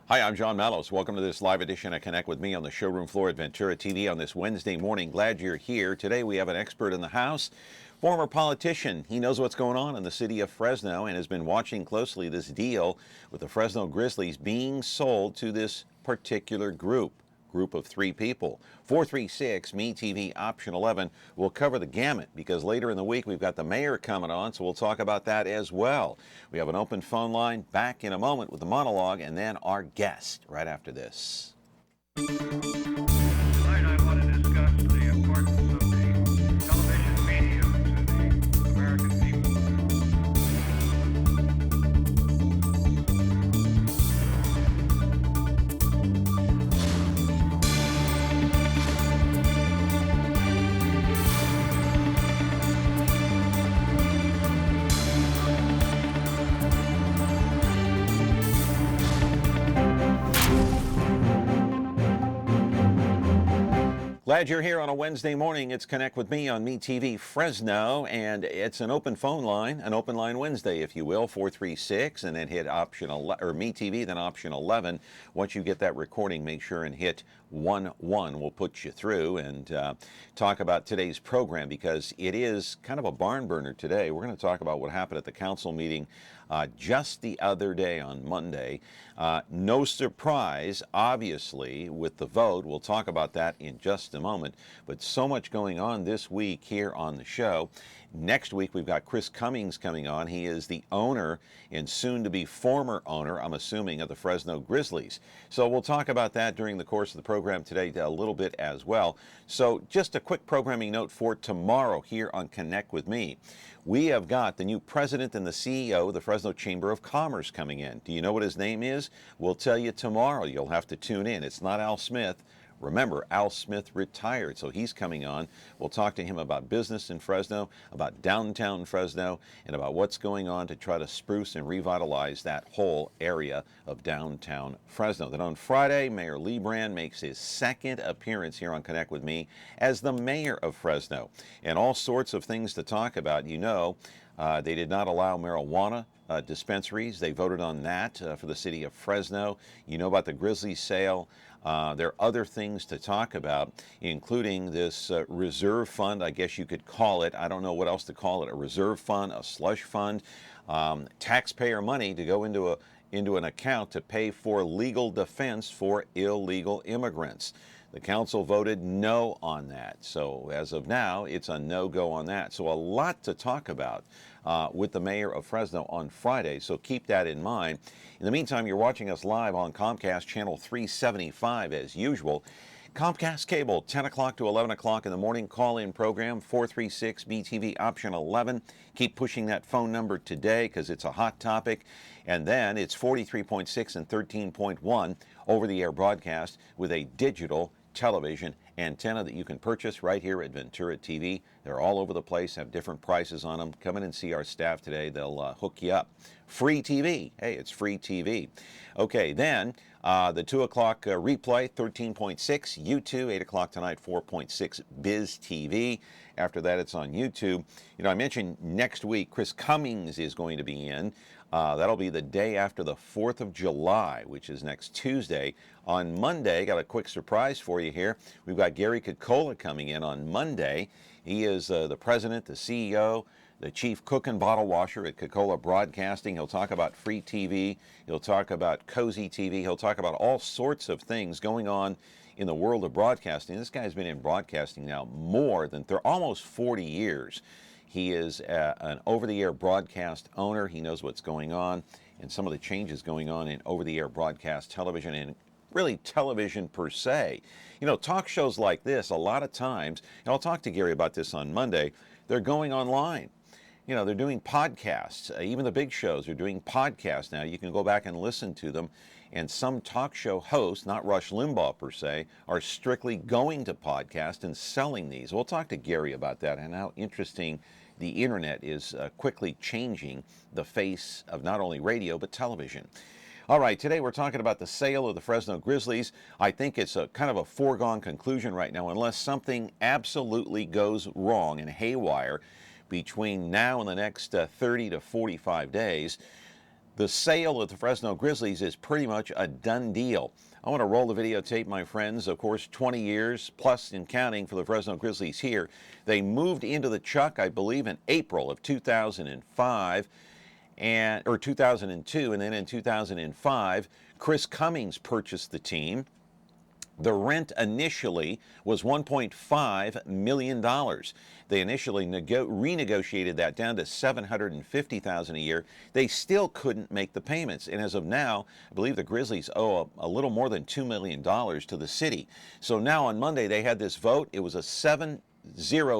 Hi, I'm John Mallos. Welcome to this live edition of Connect with Me on the showroom floor at Ventura TV on this Wednesday morning. Glad you're here. Today we have an expert in the house, former politician. He knows what's going on in the city of Fresno and has been watching closely this deal with the Fresno Grizzlies being sold to this particular group of three people. 436 Me TV option 11 will cover the gamut because later in the week we've got the mayor coming on, so we'll talk about that as well. We have an open phone line. Back in a moment with the monologue and then our guest right after this. Tonight I want to discuss the importance of the television medium to the American people. Glad you're here on a Wednesday morning. It's Connect with Me on Me TV Fresno, and it's an open phone line, an open line Wednesday, if you will, 436, and then hit option 11, or Me TV, then option 11. Once you get that recording, make sure and hit 11. We'll put you through and talk about today's program because it is kind of a barn burner today. We're going to talk about what happened at the council meeting just the other day on Monday. No surprise, obviously, with the vote. We'll talk about that in just a moment. But so much going on this week here on the show. Next week, we've got Chris Cummings coming on. He is the owner and soon-to-be former owner, I'm assuming, of the Fresno Grizzlies. So we'll talk about that during the course of the program today a little bit as well. So just a quick programming note for tomorrow here on Connect with Me. We have got the new president and the CEO of the Fresno Chamber of Commerce coming in. Do you know what his name is? We'll tell you tomorrow. You'll have to tune in. It's not Al Smith. Remember, Al Smith retired, so he's coming on. We'll talk to him about business in Fresno, about downtown Fresno, and about what's going on to try to spruce and revitalize that whole area of downtown Fresno. Then on Friday, Mayor Lee Brand makes his second appearance here on Connect with Me as the mayor of Fresno. And all sorts of things to talk about. You know, they did not allow marijuana dispensaries. They voted on that for the city of Fresno. You know about the Grizzlies sale. There are other things to talk about, including this reserve fund, I guess you could call it. I don't know what else to call it, a reserve fund, a slush fund, taxpayer money to go into an account to pay for legal defense for illegal immigrants. The council voted no on that. So as of now, it's a no-go on that. So a lot to talk about with the mayor of Fresno on Friday. So keep that in mind. In the meantime, you're watching us live on Comcast Channel 375 as usual. Comcast Cable, 10 o'clock to 11 o'clock in the morning call-in program, 436 BTV option 11. Keep pushing that phone number today because it's a hot topic. And then it's 43.6 and 13.1 over-the-air broadcast with a digital television antenna that you can purchase right here at Ventura TV. They're all over the place, have different prices on them. Come in and see our staff today. They'll hook you up. Free TV. Hey, it's free TV. Okay, then the 2 o'clock replay, 13.6, YouTube, 8 o'clock tonight, 4.6, Biz TV. After that, it's on YouTube. You know, I mentioned next week, Chris Cummings is going to be in. That'll be the day after the 4th of July, which is next Tuesday. On Monday, got a quick surprise for you here. We've got Gary Coca-Cola coming in on Monday. He is the president, the CEO, the chief cook and bottle washer at Coca-Cola Broadcasting. He'll talk about free TV. He'll talk about cozy TV. He'll talk about all sorts of things going on in the world of broadcasting. This guy's been in broadcasting now more than almost 40 years. He is an over-the-air broadcast owner. He knows what's going on and some of the changes going on in over-the-air broadcast television and really television per se. You know, talk shows like this, a lot of times, and I'll talk to Gary about this on Monday, they're going online. You know, they're doing podcasts. Even the big shows are doing podcasts now. You can go back and listen to them. And some talk show hosts, not Rush Limbaugh per se, are strictly going to podcast and selling these. We'll talk to Gary about that and how interesting the internet is quickly changing the face of not only radio but television. All right, today we're talking about the sale of the Fresno Grizzlies. I think it's a kind of a foregone conclusion right now, unless something absolutely goes wrong and haywire between now and the next 30 to 45 days. The sale of the Fresno Grizzlies is pretty much a done deal. I want to roll the videotape, my friends. Of course, 20 years plus in counting for the Fresno Grizzlies here. They moved into the Chuck, I believe, in April of 2005 or 2002, and then in 2005, Chris Cummings purchased the team. The rent initially was $1.5 million. They initially renegotiated that down to $750,000 a year. They still couldn't make the payments. And as of now, I believe the Grizzlies owe a little more than $2 million to the city. So now on Monday, they had this vote. It was a 7-0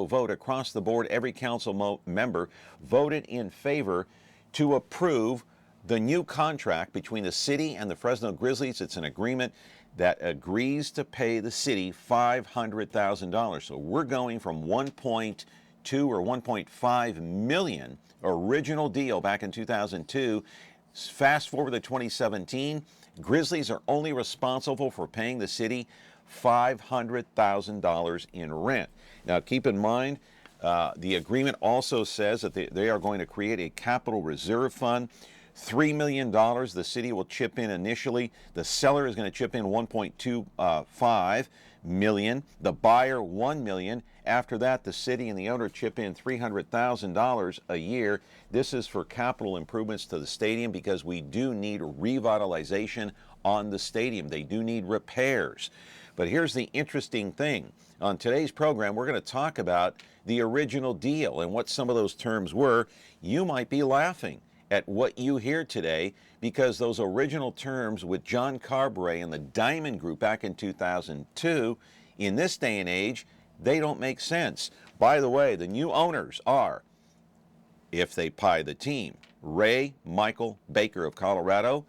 vote across the board. Every council member voted in favor to approve the new contract between the city and the Fresno Grizzlies. It's an agreement that agrees to pay the city $500,000. So we're going from 1.2 or 1.5 million original deal back in 2002. Fast forward to 2017, Grizzlies are only responsible for paying the city $500,000 in rent. Now keep in mind, the agreement also says that they are going to create a capital reserve fund. $3 million the city will chip in initially. The seller is going to chip in $1.25 million. The buyer $1 million. After that, the city and the owner chip in $300,000 a year. This is for capital improvements to the stadium because we do need revitalization on the stadium. They do need repairs. But here's the interesting thing. On today's program, we're going to talk about the original deal and what some of those terms were. You might be laughing at what you hear today because those original terms with John Carburet and the Diamond Group back in 2002, in this day and age, they don't make sense. By the way, the new owners are, if they buy the team, Ray Michael Baker of Colorado,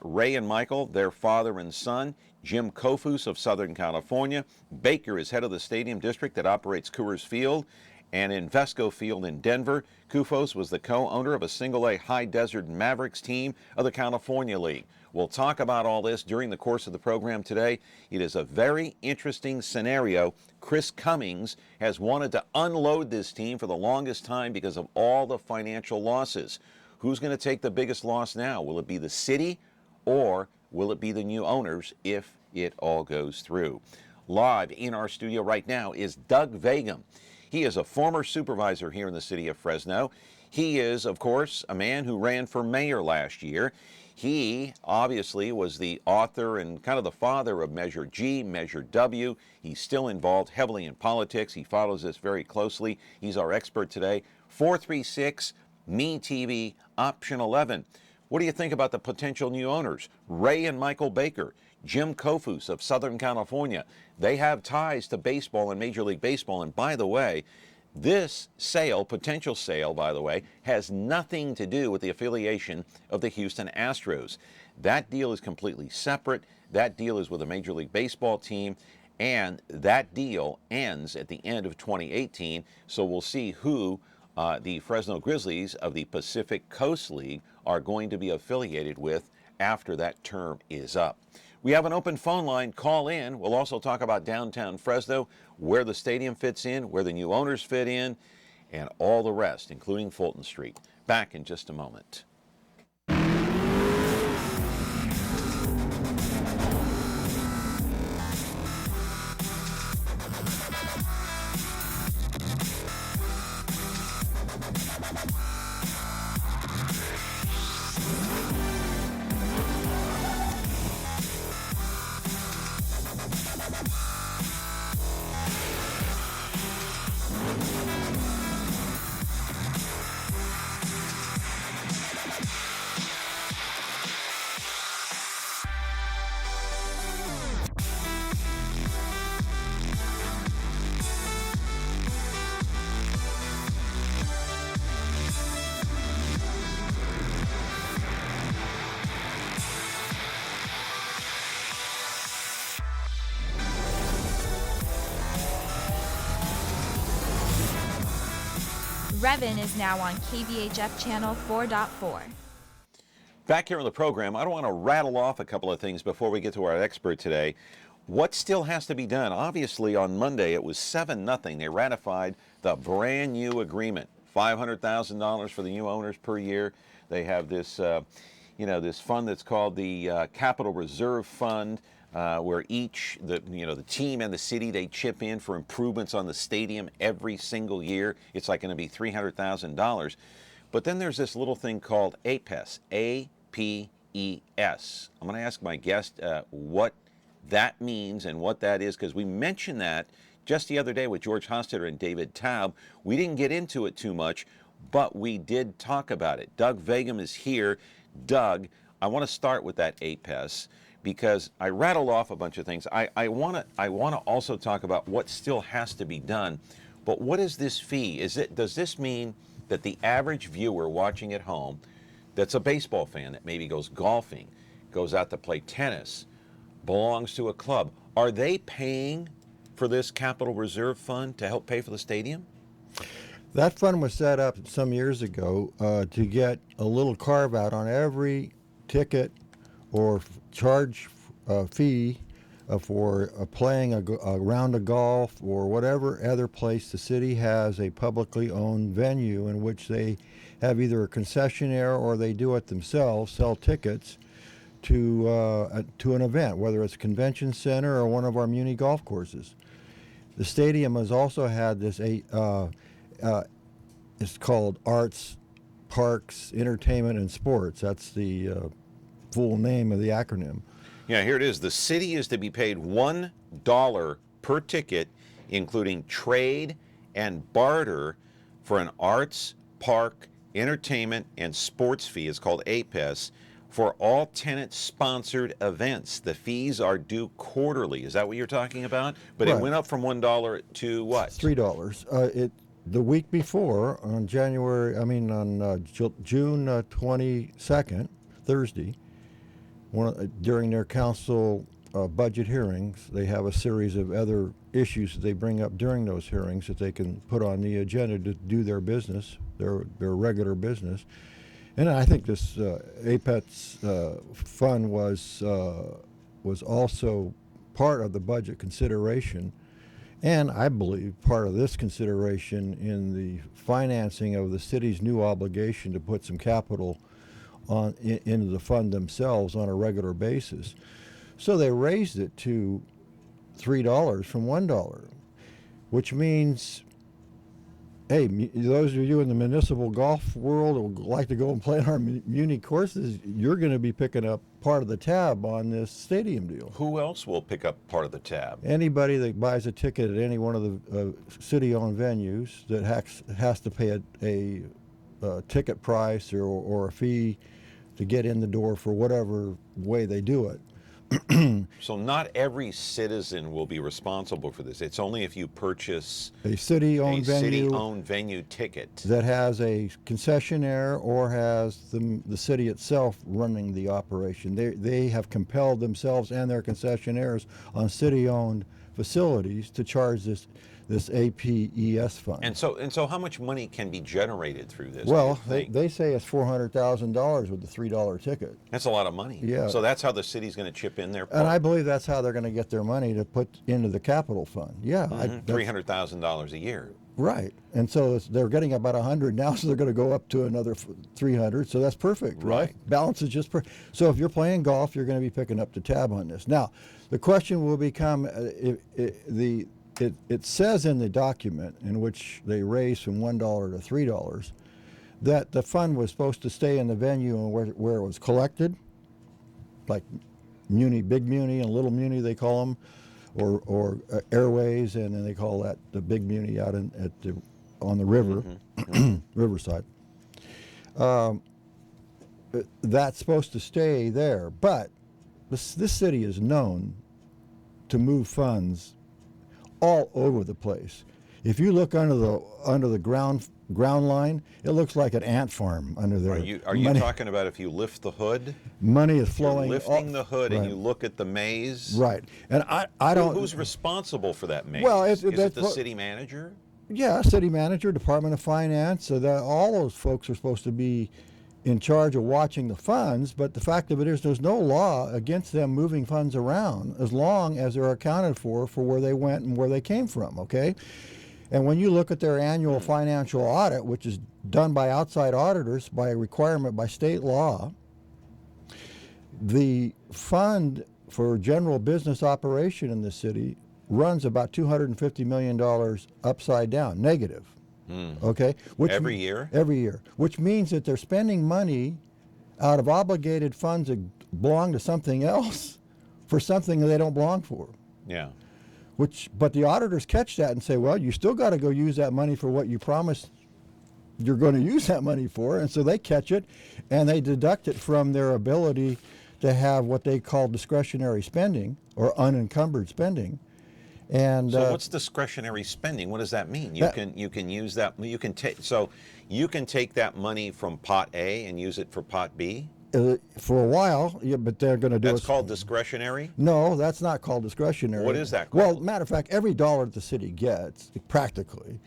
Ray and Michael, their father and son, Jim Kofus of Southern California. Baker is head of the stadium district that operates Coors Field and Invesco Field in Denver. Kufos was the co-owner of a single-A High Desert Mavericks team of the California League. We'll talk about all this during the course of the program today. It is a very interesting scenario. Chris Cummings has wanted to unload this team for the longest time because of all the financial losses. Who's going to take the biggest loss now? Will it be the city or will it be the new owners if it all goes through? Live in our studio right now is Doug Vagim. He is a former supervisor here in the city of Fresno. He is, of course, a man who ran for mayor last year. He obviously was the author and kind of the father of Measure G, Measure W. He's still involved heavily in politics. He follows this very closely. He's our expert today. 436 Me TV, option 11. What do you think about the potential new owners? Ray and Michael Baker, Jim Kofus of Southern California. They have ties to baseball and Major League Baseball. And by the way, this sale, potential sale, by the way, has nothing to do with the affiliation of the Houston Astros. That deal is completely separate. That deal is with a Major League Baseball team. And that deal ends at the end of 2018. So we'll see who the Fresno Grizzlies of the Pacific Coast League are going to be affiliated with after that term is up. We have an open phone line. Call in. We'll also talk about downtown Fresno, where the stadium fits in, where the new owners fit in, and all the rest, including Fulton Street. Back in just a moment. Revin is now on KVHF channel 4.4. Back here on the program, I don't want to rattle off a couple of things before we get to our expert today. What still has to be done? Obviously, on Monday, it was 7-0. They ratified the brand new agreement, $500,000 for the new owners per year. They have this, this fund that's called the Capital Reserve Fund, where the team and the city, they chip in for improvements on the stadium every single year. It's like going to be $300,000. But then there's this little thing called APES, A-P-E-S. I'm going to ask my guest what that means and what that is, because we mentioned that just the other day with George Hostetter and David Taub. We didn't get into it too much, but we did talk about it. Doug Vagim is here. Doug, I want to start with that APES because I rattled off a bunch of things. I want to also talk about what still has to be done. But what is this fee? Does this mean that the average viewer watching at home that's a baseball fan that maybe goes golfing, goes out to play tennis, belongs to a club, are they paying for this Capital Reserve Fund to help pay for the stadium? That fund was set up some years ago to get a little carve out on every ticket or charge fee for playing a round of golf or whatever other place the city has a publicly owned venue in which they have either a concessionaire or they do it themselves, sell tickets to an event, whether it's a convention center or one of our muni golf courses. The stadium has also had this it's called Arts, Parks, Entertainment, and Sports. That's the full name of the acronym. Yeah, here it is. The city is to be paid $1 per ticket, including trade and barter, for an arts, park, entertainment, and sports fee. It's called APES for all tenant-sponsored events. The fees are due quarterly. Is that what you're talking about? But Right. It went up from $1 to what? $3. The week before, on June 22nd, Thursday, during their council budget hearings, they have a series of other issues that they bring up during those hearings that they can put on the agenda to do their business, their regular business. And I think this APES fund was also part of the budget consideration, and I believe part of this consideration in the financing of the city's new obligation to put some capital into the fund themselves on a regular basis. So they raised it to $3 from $1, which means, hey, those of you in the municipal golf world who would like to go and play on our muni courses, you're going to be picking up part of the tab on this stadium deal. Who else will pick up part of the tab? Anybody that buys a ticket at any one of the city-owned venues that has to pay a ticket price or a fee to get in the door for whatever way they do it. So not every citizen will be responsible for this. It's only if you purchase A city-owned venue ticket. that has a concessionaire or has the city itself running the operation. They have compelled themselves and their concessionaires on city-owned facilities to charge this APES fund. And so how much money can be generated through this? Well, do you think? they say it's $400,000 with the $3 ticket. That's a lot of money. Yeah. So that's how the city's going to chip in their part. And I believe that's how they're going to get their money to put into the capital fund. Yeah. $300,000 a year. Right. And so they're getting about 100 now, so they're going to go up to another 300. So that's perfect, right? Balance is just perfect. So if you're playing golf, you're going to be picking up the tab on this. Now, the question will become, it says in the document in which they raised from $1 to $3 that the fund was supposed to stay in the venue and where it was collected, like muni, big muni and little muni they call them, or airways, and then they call that the big muni out on the river, riverside. That's supposed to stay there, but this city is known to move funds all over the place. If you look under the ground line, it looks like an ant farm under there. Are you talking about if you lift the hood? Money is flowing. You're lifting the hood and right. you look at the maze. Right, and I don't. Who's responsible for that maze? Well, is it the city manager? Yeah, city manager, Department of Finance. So that all those folks are supposed to be in charge of watching the funds, but the fact of it is there's no law against them moving funds around as long as they're accounted for where they went and where they came from, okay? And when you look at their annual financial audit, which is done by outside auditors by requirement by state law, the fund for general business operation in the city runs about $250 million upside down, negative. Okay? Every year? Every year. Which means that they're spending money out of obligated funds that belong to something else for something that they don't belong for. Yeah. But the auditors catch that and say, well, you still got to go use that money for what you promised you're going to use that money for. And so they catch it and they deduct it from their ability to have what they call discretionary spending or unencumbered spending. And so what's discretionary spending? What does that mean? You can use that. You can take that money from pot A and use it for pot B. For a while, yeah, but they're going to do. That's called discretionary? No, that's not called discretionary. What is that called? Well, matter of fact, every dollar that the city gets, practically,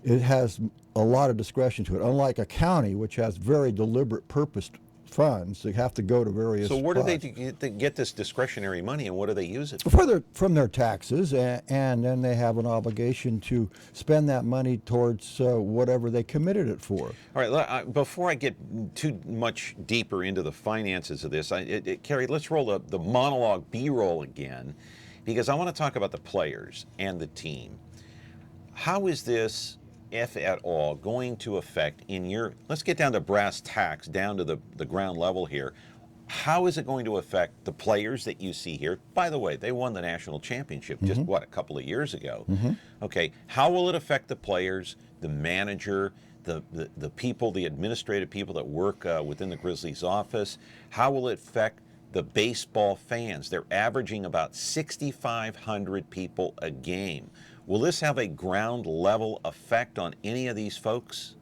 it has a lot of discretion to it. Unlike a county, which has very deliberate, purposed funds, they have to go to various. So where do they spots. get this discretionary money, and what do they use it for? From their taxes, and then they have an obligation to spend that money towards whatever they committed it for. All right, before I get too much deeper into the finances of this, Carrie, let's roll the monologue B-roll again, because I want to talk about the players and the team. How is this, if at all, going to affect let's get down to brass tacks, down to the ground level here. How is it going to affect the players that you see here? By the way, they won the national championship just, a couple of years ago. Okay, how will it affect the players, the manager, the people, the administrative people that work within the Grizzlies office? How will it affect the baseball fans? They're averaging about 6,500 people a game. Will this have a ground level effect on any of these folks?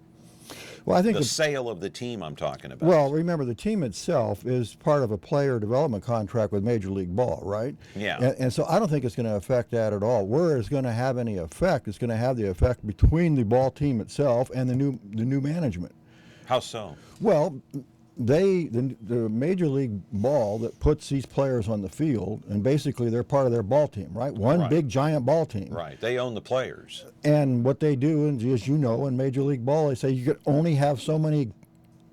Well, I think the sale of the team I'm talking about. Well, remember, the team itself is part of a player development contract with Major League Ball, right? Yeah. And so I don't think it's going to affect that at all. Where it's going to have any effect, it's going to have the effect between the ball team itself and the new management. How so? Well, the Major League Ball that puts these players on the field, and basically they're part of their ball team, right? One big giant ball team. Right. They own the players. And what they do, as you know, in Major League Ball, they say you can only have so many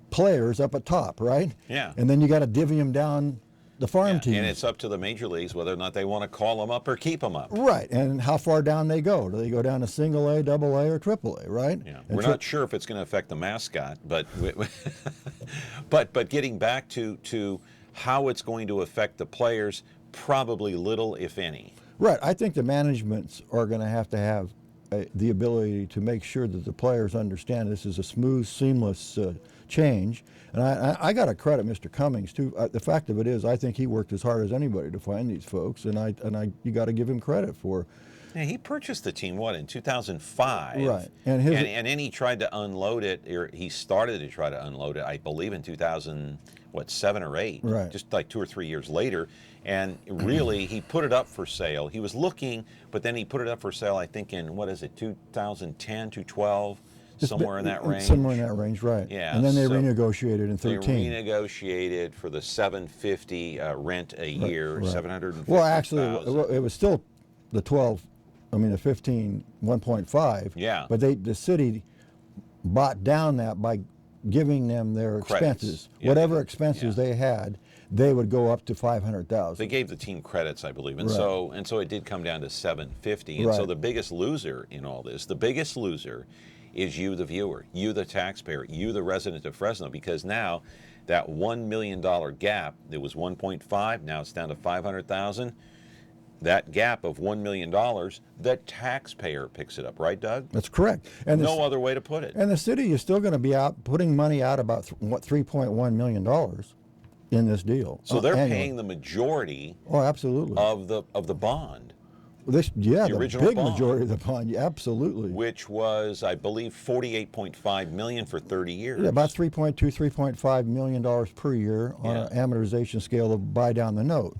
players up at top, right? Yeah. And then you got to divvy them down the farm team. And it's up to the major leagues whether or not they want to call them up or keep them up. Right. And how far down they go. Do they go down to single A, double A, or triple A, right? Yeah. And We're not sure if it's going to affect the mascot, but but getting back to how it's going to affect the players, probably little, if any. Right. I think the managements are going to have the ability to make sure that the players understand this is a smooth, seamless change. And I got to credit Mr. Cummings too. The fact of it is, I think he worked as hard as anybody to find these folks, and you got to give him credit for. Yeah, he purchased the team in 2005, right? And then he tried to unload it, or he started to try to unload it, I believe, in 2007 or 8, right? Just like 2 or 3 years later. And really, he put it up for sale. He was looking, but then he put it up for sale, I think, in 2010, 2012. Somewhere in that range. Somewhere in that range, right. Yeah. And then they renegotiated in 13. They renegotiated for the $750 rent a year, right. $750,000. Well, actually, it was still the 15, 1.5. Yeah. But the city bought down that by giving them their expenses. Yeah, whatever expenses they had, they would go up to $500,000. They gave the team credits, I believe, and right. so it did come down to $750. And right. so the biggest loser in all this, is you, the viewer, you, the taxpayer, you, the resident of Fresno, because now that $1 million gap, it was 1.5, now it's down to 500,000. That gap of $1 million, the taxpayer picks it up, right, Doug? That's correct. And no other way to put it. And the city is still going to be putting money out about $3.1 million in this deal. So they're annually. paying the majority. Oh, absolutely. Of the bond. The original big bond, majority of the bond, yeah, absolutely. Which was, I believe, $48.5 million for 30 years. Yeah, about $3.5 million per year on an amortization scale to buy down the note.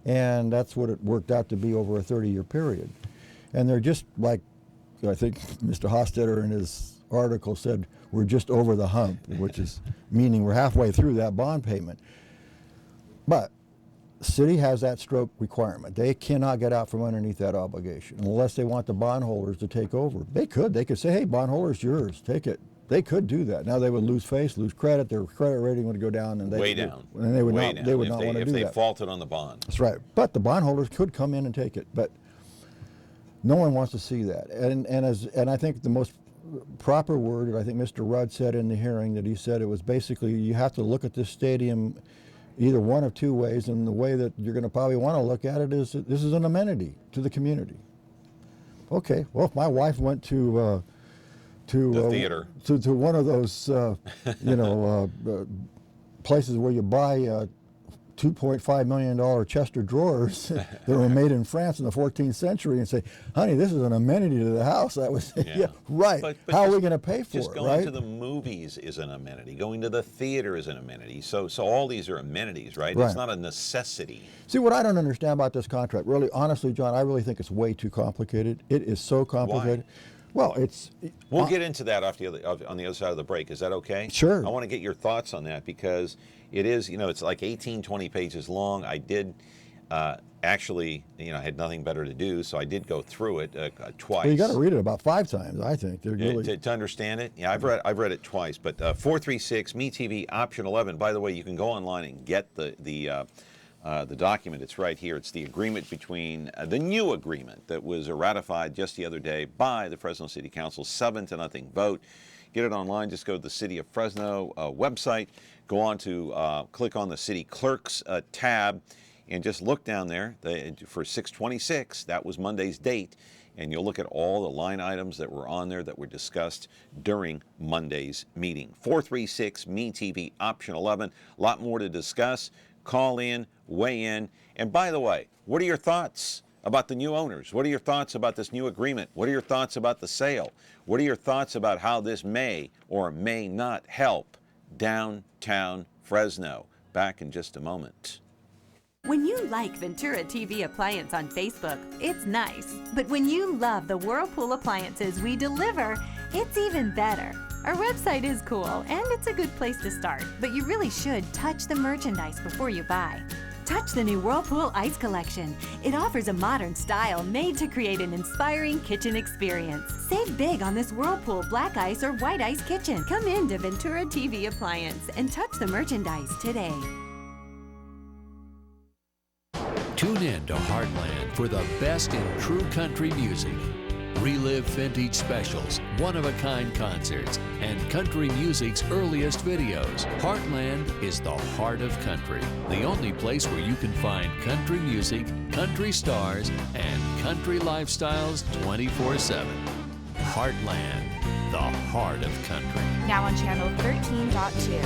And that's what it worked out to be over a 30-year period. And they're just like, I think Mr. Hostetter in his article said, we're just over the hump, which is meaning we're halfway through that bond payment. But city has that stroke requirement. They cannot get out from underneath that obligation unless they want the bondholders to take over. They could say, hey, bondholders, yours, take it. They could do that. Now they would lose face, lose credit. Their credit rating would go down, and Way down. And they would Way not. down They would if not want to do if they that. faulted on the bond. That's right. But the bondholders could come in and take it. But no one wants to see that. And I think the most proper word, I think Mr. Rudd said in the hearing, that he said it was basically, you have to look at this stadium either one of two ways, and the way that you're going to probably want to look at it is that this is an amenity to the community. Okay, well, if my wife went to The theater. to one of those places where you buy $2.5 million Chester drawers that were made in France in the 14th century, and say, honey, this is an amenity to the house, I would say, yeah, right. But how are we just- going to pay for Just it, going right? to the movies is an amenity. Going to the theater is an amenity. So all these are amenities, right? Right. It's not a necessity. See, what I don't understand about this contract, really, honestly, John, I really think it's way too complicated. It is so complicated. Well, it's... We'll get into that on the other side of the break. Is that okay? Sure. I want to get your thoughts on that because it is, it's like 18, 20 pages long. I did actually, I had nothing better to do, so I did go through it twice. Well, you got to read it about 5 times, I think. They're really... to understand it. Yeah, I've read it twice. But 436 MeTV option 11. By the way, you can go online and get the document. It's right here. It's the agreement between the new agreement that was ratified just the other day by the Fresno City Council, 7-0 vote. Get it online. Just go to the City of Fresno website. Go on to click on the City Clerks tab, and just look down there for 6/26. That was Monday's date, and you'll look at all the line items that were on there that were discussed during Monday's meeting. 436 MeTV option 11. A lot more to discuss. Call in, weigh in. And by the way, what are your thoughts about the new owners? What are your thoughts about this new agreement? What are your thoughts about the sale? What are your thoughts about how this may or may not help downtown Fresno? Back in just a moment. When you like Ventura TV Appliance on Facebook, it's nice. But when you love the Whirlpool appliances we deliver, it's even better. Our website is cool, and it's a good place to start, but you really should touch the merchandise before you buy. Touch the new Whirlpool Ice Collection. It offers a modern style made to create an inspiring kitchen experience. Save big on this Whirlpool Black Ice or White Ice kitchen. Come in to Ventura TV Appliance and touch the merchandise today. Tune in to Heartland for the best in true country music. Relive vintage specials, one-of-a-kind concerts, and country music's earliest videos. Heartland is the heart of country, the only place where you can find country music, country stars, and country lifestyles 24/7. Heartland, the heart of country. Now on channel 13.2.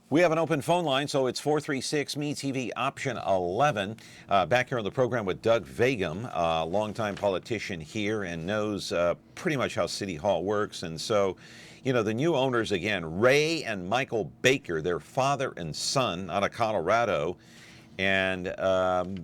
We have an open phone line, so it's 436 MeTV option 11. Back here on the program with Doug Vagim, a longtime politician here and knows pretty much how City Hall works. And so, the new owners, again, Ray and Michael Baker, their father and son out of Colorado. And,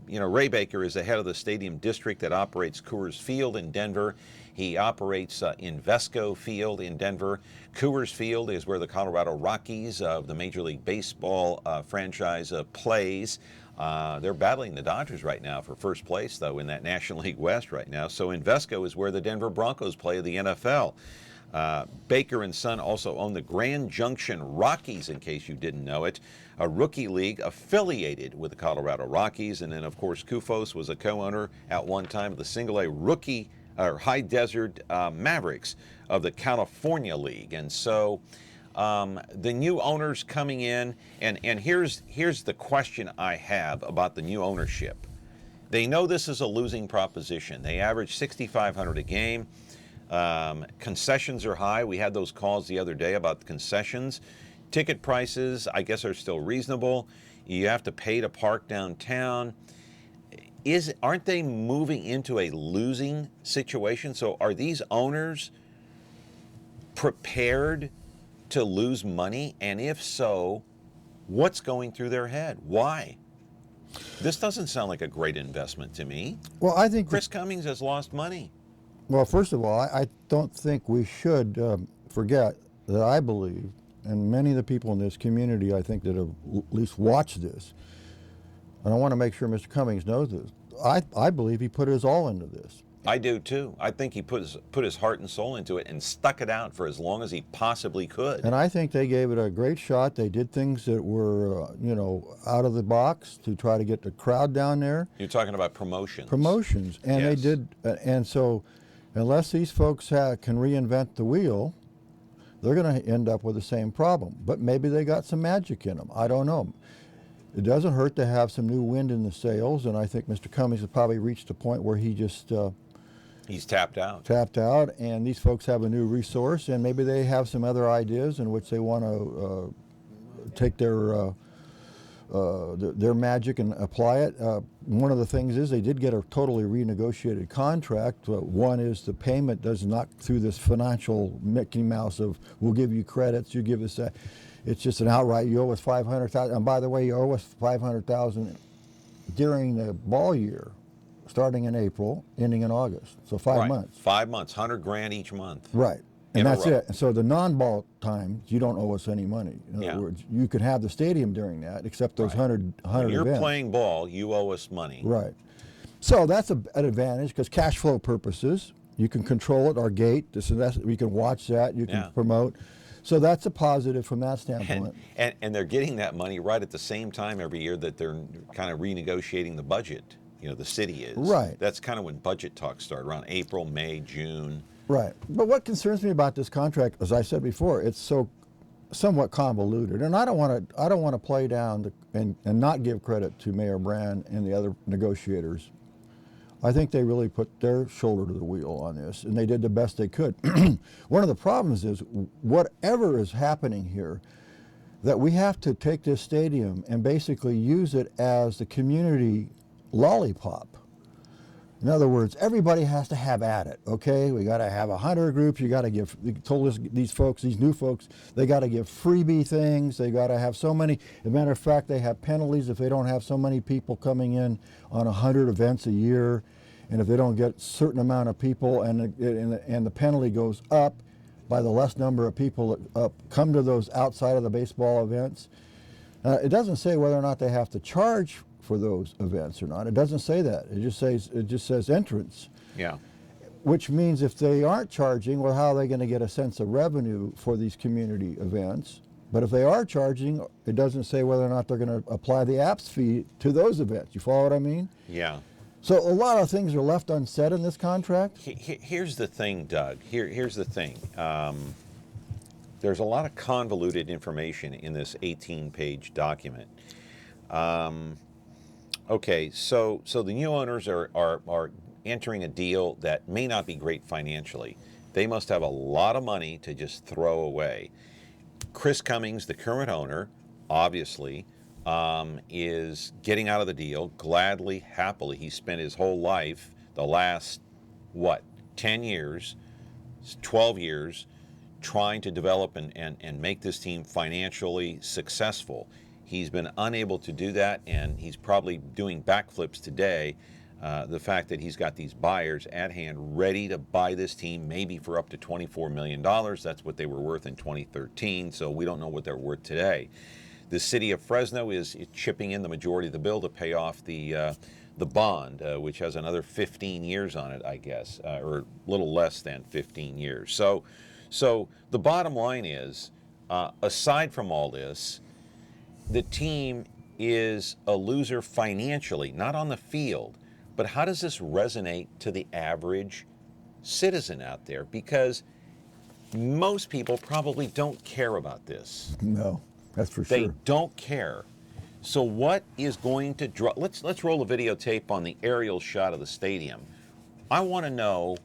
Ray Baker is the head of the stadium district that operates Coors Field in Denver. He operates Invesco Field in Denver. Coors Field is where the Colorado Rockies of the Major League Baseball franchise plays. They're battling the Dodgers right now for first place, though, in that National League West right now. So Invesco is where the Denver Broncos play the NFL. Baker and Son also own the Grand Junction Rockies, in case you didn't know it, a rookie league affiliated with the Colorado Rockies. And then, of course, Kufos was a co-owner at one time of the single-A rookie or High Desert Mavericks of the California League. And so the new owners coming in, and here's the question I have about the new ownership. They know this is a losing proposition. They average $6,500 a game. Concessions are high. We had those calls the other day about the concessions. Ticket prices, I guess, are still reasonable. You have to pay to park downtown. Aren't they moving into a losing situation? So are these owners prepared to lose money? And if so, what's going through their head? Why? This doesn't sound like a great investment to me. Well, I think Chris Cummings has lost money. Well, first of all, I don't think we should forget that I believe and many of the people in this community, I think, that have at least watched this, and I want to make sure Mr. Cummings knows this, I believe he put his all into this. I do too. I think he put his heart and soul into it and stuck it out for as long as he possibly could. And I think they gave it a great shot. They did things that were, out of the box to try to get the crowd down there. You're talking about promotions. Promotions, and they Yes. did, and so unless these folks can reinvent the wheel, they're going to end up with the same problem. But maybe they got some magic in them. I don't know. It doesn't hurt to have some new wind in the sails, and I think Mr. Cummings has probably reached a point where he just He's tapped out. tapped out, and these folks have a new resource, and maybe they have some other ideas in which they want to take their magic and apply it. One of the things is they did get a totally renegotiated contract. One is the payment does not through this financial Mickey Mouse of we'll give you credits, you give us that. It's just an outright, you owe us $500,000. And by the way, you owe us $500,000 during the ball year, starting in April, ending in August. So 5 Right. months. 5 months, $100,000 each month. Right. In And a that's row. it. So the non-ball time, you don't owe us any money. In other Yeah. words, you can have the stadium during that, except those Right. 100 When you're events. playing ball, you owe us money. Right. So that's an advantage because cash flow purposes, you can control it, our gate, this and that, we can watch that, you can Yeah. promote. So that's a positive from that And, standpoint. and they're getting that money right at the same time every year that they're kind of renegotiating the budget. The city is. Right. That's kind of when budget talks start, around April, May, June. Right. But what concerns me about this contract, as I said before, it's so somewhat convoluted, and I don't want to play down and not give credit to Mayor Brand and the other negotiators. I think they really put their shoulder to the wheel on this, and they did the best they could. One of the problems is whatever is happening here, that we have to take this stadium and basically use it as the community lollipop. In other words, everybody has to have at it, okay? We got to have 100 groups. You got to give, they told us these folks, these new folks, they got to give freebie things. They got to have so many. As a matter of fact, they have penalties if they don't have so many people coming in on 100 events a year. And if they don't get a certain amount of people, and the penalty goes up by the less number of people that come to those outside of the baseball events. It doesn't say whether or not they have to charge for those events or not. It doesn't say that. It just says entrance, Yeah. which means if they aren't charging, well, how are they going to get a sense of revenue for these community events? But if they are charging, it doesn't say whether or not they're going to apply the apps fee to those events. You follow what I mean? Yeah. So a lot of things are left unsaid in this contract. Here's the thing, Doug. Here's the thing. There's a lot of convoluted information in this 18-page document. Okay, so the new owners are entering a deal that may not be great financially. They must have a lot of money to just throw away. Chris Cummings, the current owner, obviously, is getting out of the deal gladly, happily. He spent his whole life, the last, 10 years, 12 years, trying to develop and make this team financially successful. He's been unable to do that, and he's probably doing backflips today. The fact that he's got these buyers at hand ready to buy this team, maybe for up to $24 million. That's what they were worth in 2013, so we don't know what they're worth today. The city of Fresno is chipping in the majority of the bill to pay off the bond, which has another 15 years on it, I guess, or a little less than 15 years. So the bottom line is, aside from all this, the team is a loser financially, not on the field. But how does this resonate to the average citizen out there? Because most people probably don't care about this. No, that's for They sure. don't care. So what is going to draw? Let's roll a videotape on the aerial shot of the stadium. I want to know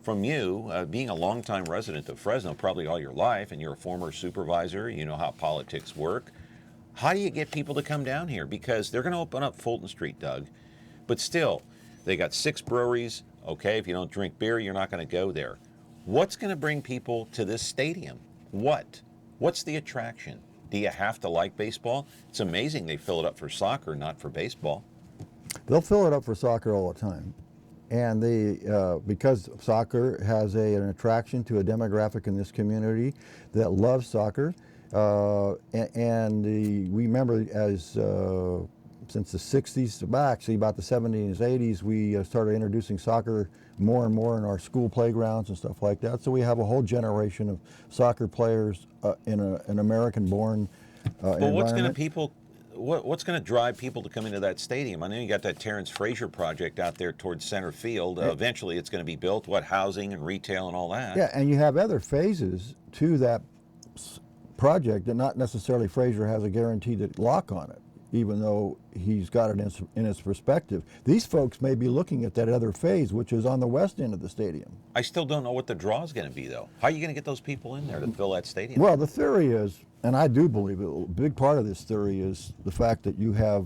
from you, being a longtime resident of Fresno, probably all your life, and you're a former supervisor, you know how politics work. How do you get people to come down here? Because they're going to open up Fulton Street, Doug. But still, they got 6 breweries. Okay, if you don't drink beer, you're not going to go there. What's going to bring people to this stadium? What's the attraction? Do you have to like baseball? It's amazing they fill it up for soccer, not for baseball. They'll fill it up for soccer all the time. And because soccer has an attraction to a demographic in this community that loves soccer, We remember as since the 60s, well, actually about the 70s, 80s, we started introducing soccer more and more in our school playgrounds and stuff like that. So we have a whole generation of soccer players in an American-born Well, what's going environment. what's going to drive people to come into that stadium? I know you got that Terrence Frazier project out there towards center field. Eventually, it's going to be built. What, housing and retail and all that? Yeah, and you have other phases to that project that not necessarily Frazier has a guaranteed lock on it, even though he's got it in his perspective. These folks may be looking at that other phase, which is on the west end of the stadium. I still don't know what the draw is going to be, though. How are you going to get those people in there to fill that stadium? Well, the theory is, and I do believe it, a big part of this theory is the fact that you have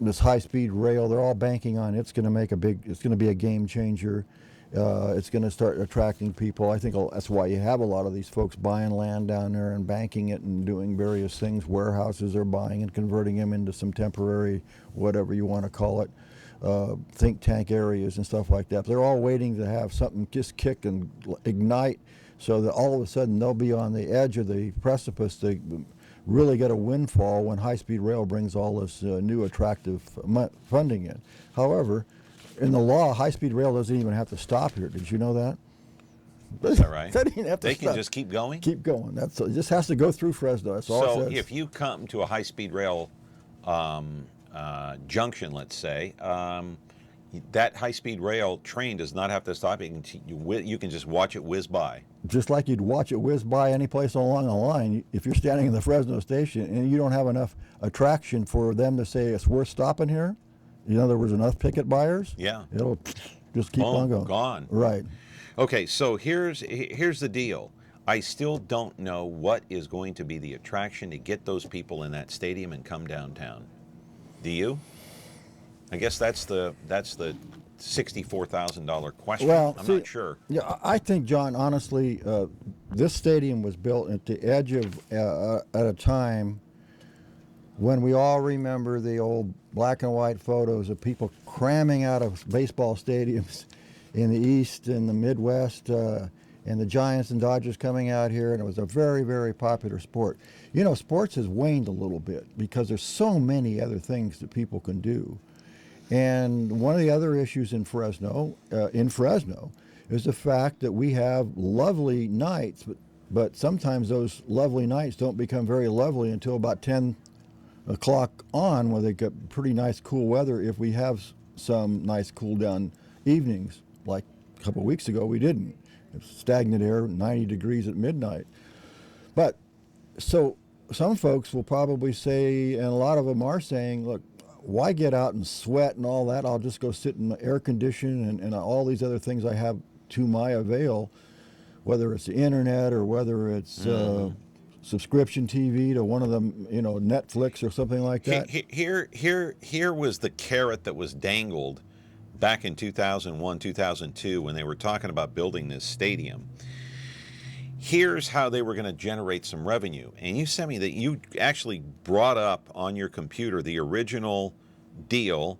this high-speed rail. They're all banking on it's going to be a game changer. It's going to start attracting people. I think that's why you have a lot of these folks buying land down there and banking it and doing various things. Warehouses are buying and converting them into some temporary, whatever you want to call it, think tank areas and stuff like that. They're all waiting to have something just kick and ignite so that all of a sudden they'll be on the edge of the precipice to really get a windfall when high-speed rail brings all this new attractive funding in. However, in the law, high-speed rail doesn't even have to stop here. Did you know that? Is that right? They didn't have to They stop. can just keep going? Keep going. It just has to go through Fresno. That's all So it says. if you come to a high-speed rail junction, let's say, that high-speed rail train does not have to stop. You can just watch it whiz by. Just like you'd watch it whiz by any place along the line, if you're standing in the Fresno station and you don't have enough attraction for them to say it's worth stopping here, in other words, enough ticket buyers, Yeah. it'll just keep Boom, on going. gone. Right. Okay, so here's the deal. I still don't know what is going to be the attraction to get those people in that stadium and come downtown. Do you? I guess that's the $64,000 question. Well, I'm see, not sure. Yeah, I think, John, honestly, this stadium was built at the edge of, at a time when we all remember the old black and white photos of people cramming out of baseball stadiums in the East and the Midwest, and the Giants and Dodgers coming out here, and it was a very, very popular sport. You know, sports has waned a little bit because there's so many other things that people can do. And one of the other issues in Fresno is the fact that we have lovely nights, but sometimes those lovely nights don't become very lovely until about 10 o'clock on, where they get pretty nice cool weather. If we have some nice cool down evenings, like a couple of weeks ago, we didn't. It's stagnant air, 90 degrees at midnight. But so some folks will probably say, and a lot of them are saying, look, why get out and sweat and all that? I'll just go sit in the air condition and all these other things I have to my avail, whether it's the internet or whether it's subscription TV to one of them, you know, Netflix or something like that. Here was the carrot that was dangled back in 2001, 2002, when they were talking about building this stadium. Here's how they were going to generate some revenue. And you sent me that you actually brought up on your computer the original deal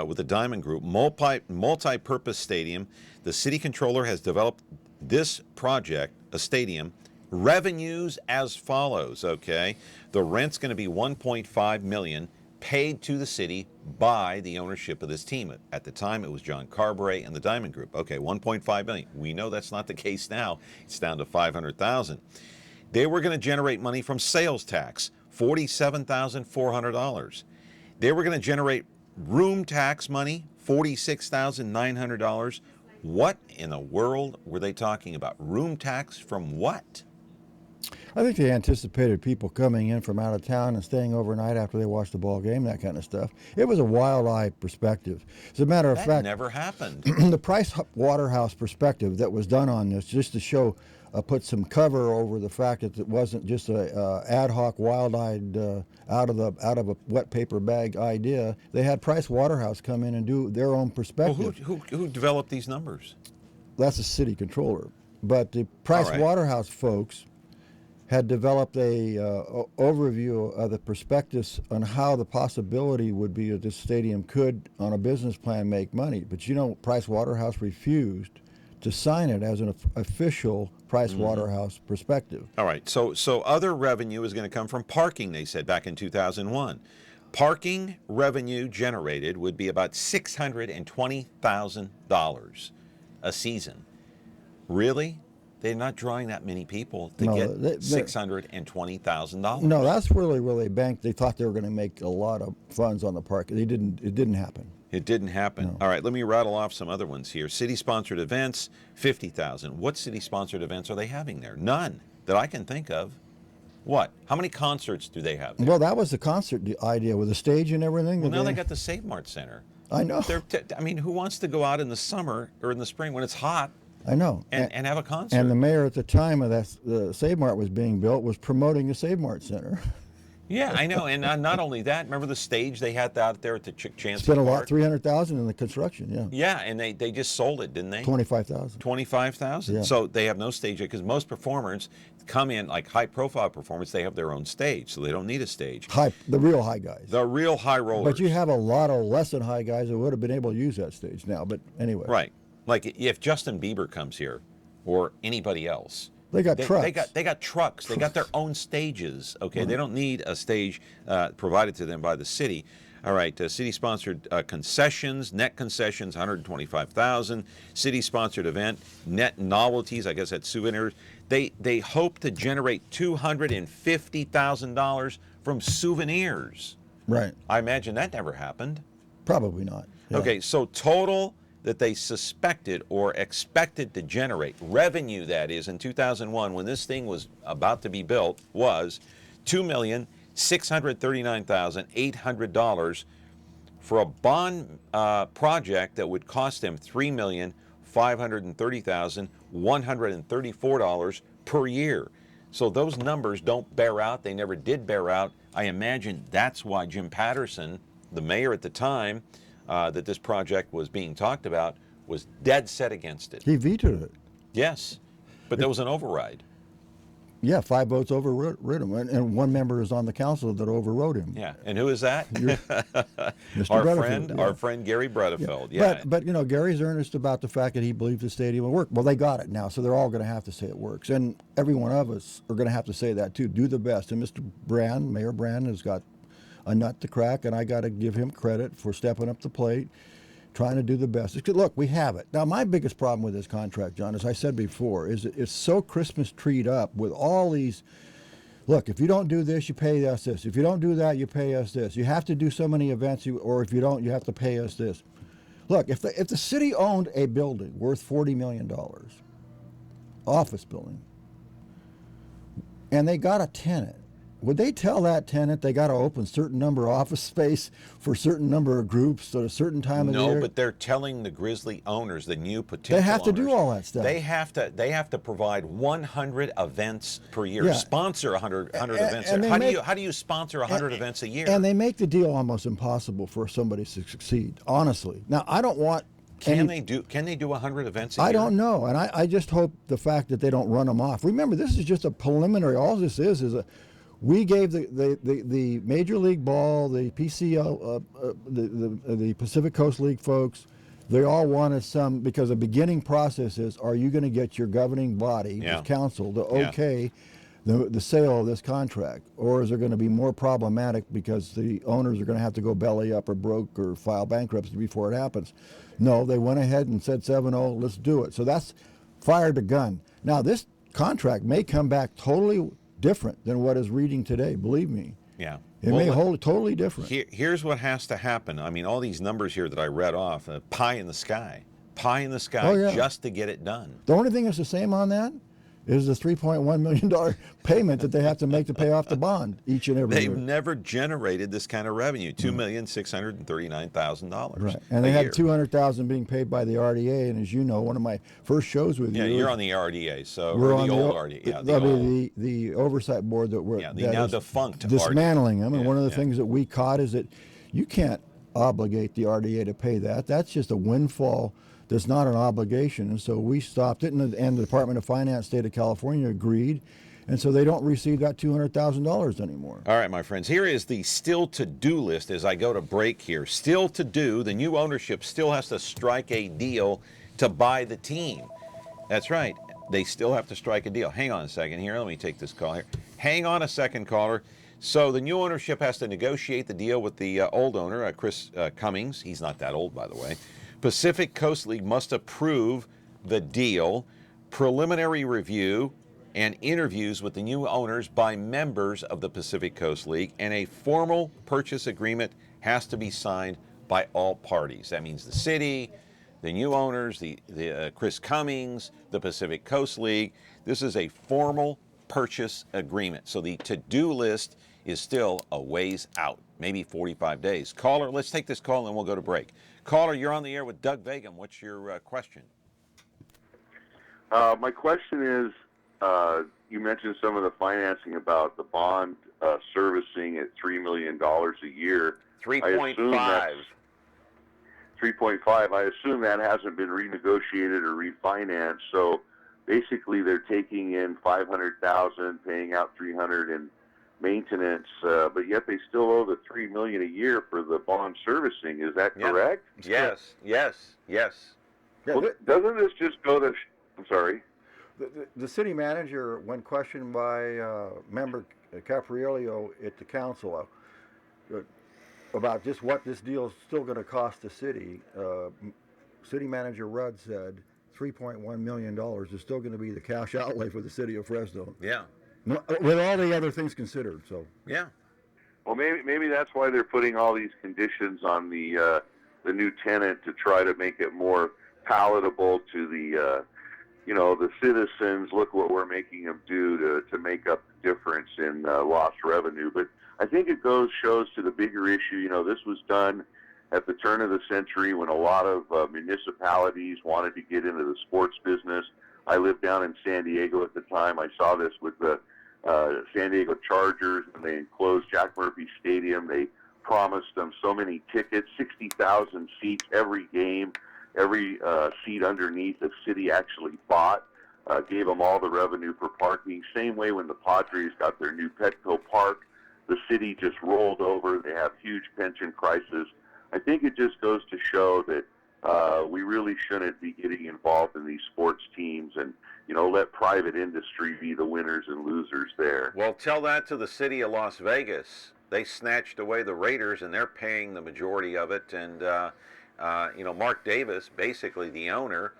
with the Diamond Group, multi-purpose stadium. The city controller has developed this project, a stadium, revenues as follows, okay? The rent's going to be $1.5 million paid to the city by the ownership of this team. At the time, it was John Carburet and the Diamond Group. Okay, $1.5 million. We know that's not the case now. It's down to $500,000. They were going to generate money from sales tax, $47,400. They were going to generate room tax money, $46,900. What in the world were they talking about? Room tax from what? I think they anticipated people coming in from out of town and staying overnight after they watched the ball game, that kind of stuff. It was a wild-eyed perspective. As a matter of That fact, never happened. the Price Waterhouse perspective that was done on this, just to show, put some cover over the fact that it wasn't just a ad hoc, wild-eyed, out of a wet paper bag idea. They had Price Waterhouse come in and do their own Well, perspective. who developed these numbers? That's a city controller, but the Price All right. Waterhouse folks had developed a overview of the prospectus on how the possibility would be that this stadium could, on a business plan, make money. But you know, Price Waterhouse refused to sign it as an official Price Waterhouse perspective. All right. So other revenue is going to come from parking, they said back in 2001. Parking revenue generated would be about $620,000 a season. Really? They're not drawing that many people to get $620,000. No, that's really where they banked. They thought they were going to make a lot of funds on the park. They didn't. It didn't happen. It didn't happen. No. All right, let me rattle off some other ones here. City-sponsored events, $50,000. What city-sponsored events are they having there? None that I can think of. What? How many concerts do they have there? Well, that was the concert idea with the stage and everything. Well, now they got the Save Mart Center. I know. I mean, who wants to go out in the summer or in the spring when it's hot I know. and have a concert? And the mayor at the time of that the Save Mart was being built was promoting the Save Mart Center. Yeah, I know. And not only that, remember the stage they had out there at the Chancellor Spent a lot, Park? $300,000 in the construction. Yeah. Yeah, and they just sold it, didn't they? 25,000. 25,000. Yeah. So they have no stage because most performers come in like high-profile performers. They have their own stage, so they don't need a stage. The real high guys. The real high rollers. But you have a lot of less than high guys that would have been able to use that stage now. But anyway. Right. Like if Justin Bieber comes here, or anybody else. They got trucks. They got trucks. They got their own stages. Okay, They don't need a stage provided to them by the city. All right, city-sponsored concessions, net concessions, $125,000. City-sponsored event, net novelties. I guess that's souvenirs. They hope to generate $250,000 from souvenirs. Right. I imagine that never happened. Probably not. Yeah. Okay, so total that they suspected or expected to generate, revenue that is, in 2001 when this thing was about to be built, was $2,639,800 for a bond project that would cost them $3,530,134 per year. So those numbers don't bear out. They never did bear out. I imagine that's why Jim Patterson, the mayor at the time, that this project was being talked about, was dead set against it. He vetoed it. Yes, but there was an override. Yeah, 5 votes overrode him, and one member is on the council that overrode him. Yeah, and who is that? Mr. Our Bredefeld, friend, yeah. our friend Gary Bredefeld. Yeah. But you know, Gary's earnest about the fact that he believes the stadium will work. Well, they got it now, so they're all going to have to say it works, and every one of us are going to have to say that too. Do the best. And Mr. Brand, Mayor Brand, has got a nut to crack, and I got to give him credit for stepping up the plate, trying to do the best. Look, we have it. Now, my biggest problem with this contract, John, as I said before, is it's so Christmas treed up with all these, look, if you don't do this, you pay us this. If you don't do that, you pay us this. You have to do so many events, or if you don't, you have to pay us this. Look, if the city owned a building worth $40 million, office building, and they got a tenant, would they tell that tenant they got to open certain number of office space for a certain number of groups at a certain time of the year? No, but they're telling the Grizzly owners, the new potential They have to do owners, all that stuff. They have to provide 100 events per year. Yeah. Sponsor 100 events. and they How do you sponsor 100 events a year? And they make the deal almost impossible for somebody to succeed, honestly. Now, I don't want Can they do 100 events a year? I don't know, and I just hope the fact that they don't run them off. Remember, this is just a preliminary. All this is we gave the Major League Ball, the PCL, the Pacific Coast League folks, they all wanted some, because the beginning process is, are you going to get your governing body, Yeah. the council, to Yeah. okay the sale of this contract? Or is there going to be more problematic because the owners are going to have to go belly up or broke or file bankruptcy before it happens? No, they went ahead and said 7-0, let's do it. So that's fired a gun. Now, this contract may come back totally different than what is reading today, believe me. Yeah. It may hold totally different. Here's what has to happen. I mean, all these numbers here that I read off, pie in the sky Oh, yeah. just to get it done. The only thing that's the same on that is the $3.1 million payment that they have to make to pay off the bond each and every They've year. never generated this kind of revenue, $2,639,000. Right, and they a had year. $200,000 being paid by the RDA, and as you know, one of my first shows with Yeah, you. you're on the RDA, so We're or on the old RDA. Yeah, the old. the oversight board that we're Yeah, the that now is defunct dismantling them. And Yeah, one of the yeah. things that we caught is that you can't obligate the RDA to pay that. That's just a windfall. That's not an obligation, and so we stopped it. And the Department of Finance, State of California, agreed, and so they don't receive that $200,000 anymore. All right, my friends, here is the still to-do list as I go to break here. Still to do, the new ownership still has to strike a deal to buy the team. That's right. They still have to strike a deal. Hang on a second here. Let me take this call here. Hang on a second, caller. So the new ownership has to negotiate the deal with the old owner, Chris Cummings. He's not that old, by the way. Pacific Coast League must approve the deal, preliminary review, and interviews with the new owners by members of the Pacific Coast League, and a formal purchase agreement has to be signed by all parties. That means the city, the new owners, the Chris Cummings, the Pacific Coast League. This is a formal purchase agreement. So the to-do list is still a ways out, maybe 45 days. Caller, let's take this call and we'll go to break. Caller, you're on the air with Doug Vagim. What's your question? My question is, you mentioned some of the financing about the bond servicing at $3 million a year. 3.5. 3.5. I assume that hasn't been renegotiated or refinanced. So basically, they're taking in $500,000, paying out $300,000 in maintenance, but yet they still owe the $3 million a year for the bond servicing. Is that correct? Yes. Yeah, Well, doesn't this just go to? I'm sorry. the city manager, when questioned by member Capriolio at the council about just what this deal is still going to cost the city, city manager Rudd said $3.1 million is still going to be the cash outlay for the city of Fresno. Yeah. No, with all the other things considered. So Yeah. Well, maybe that's why they're putting all these conditions on the new tenant to try to make it more palatable to the the citizens. Look what we're making them do to make up the difference in lost revenue. But I think it shows to the bigger issue. This was done at the turn of the century when a lot of municipalities wanted to get into the sports business. I lived down in San Diego at the time. I saw this with the San Diego Chargers when they enclosed Jack Murphy Stadium. They promised them so many tickets, 60,000 seats every game. Every seat underneath the city actually bought, gave them all the revenue for parking. Same way when the Padres got their new Petco Park, the city just rolled over. They have huge pension crisis. I think it just goes to show that we really shouldn't be getting involved in these sports teams and, let private industry be the winners and losers there. Well, tell that to the city of Las Vegas. They snatched away the Raiders, and they're paying the majority of it. And, Mark Davis, basically the owner,